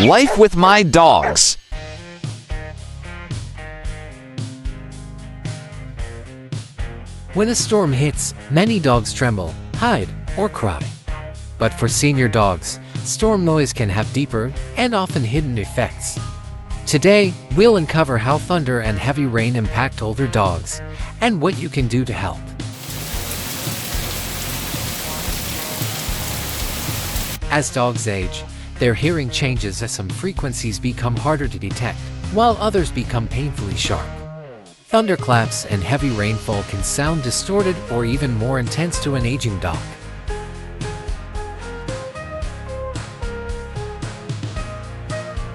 Life with my dogs. When a storm hits, many dogs tremble, hide, or cry. But for senior dogs, storm noise can have deeper and often hidden effects. Today, we'll uncover how thunder and heavy rain impact older dogs and what you can do to help. As dogs age, their hearing changes as some frequencies become harder to detect, while others become painfully sharp. Thunderclaps and heavy rainfall can sound distorted or even more intense to an aging dog.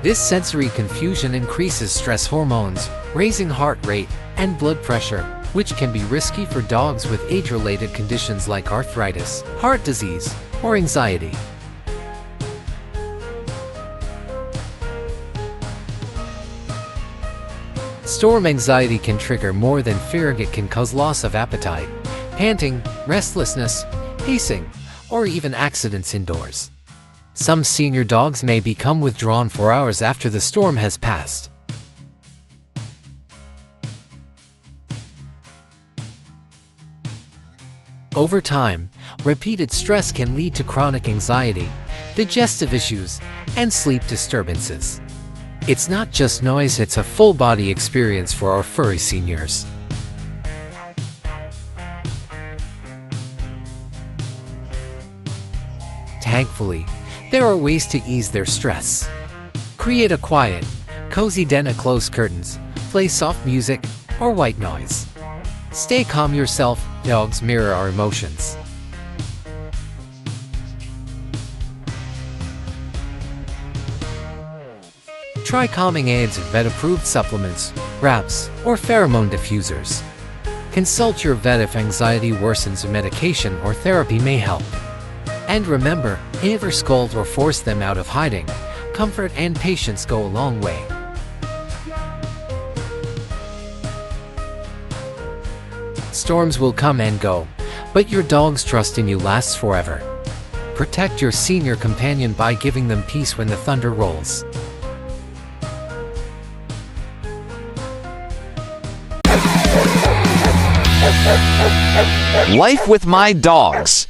This sensory confusion increases stress hormones, raising heart rate and blood pressure, which can be risky for dogs with age-related conditions like arthritis, heart disease, or anxiety. Storm anxiety can trigger more than fear. It can cause loss of appetite, panting, restlessness, pacing, or even accidents indoors. Some senior dogs may become withdrawn for hours after the storm has passed. Over time, repeated stress can lead to chronic anxiety, digestive issues, and sleep disturbances. It's not just noise, it's a full-body experience for our furry seniors. Thankfully, there are ways to ease their stress. Create a quiet, cozy den. Close curtains, play soft music, or white noise. Stay calm yourself. Dogs mirror our emotions. Try calming aids, vet-approved supplements, wraps, or pheromone diffusers. Consult your vet if anxiety worsens. Medication or therapy may help. And remember, never scold or force them out of hiding. Comfort and patience go a long way. Storms will come and go, but your dog's trust in you lasts forever. Protect your senior companion by giving them peace when the thunder rolls. Life with my dogs.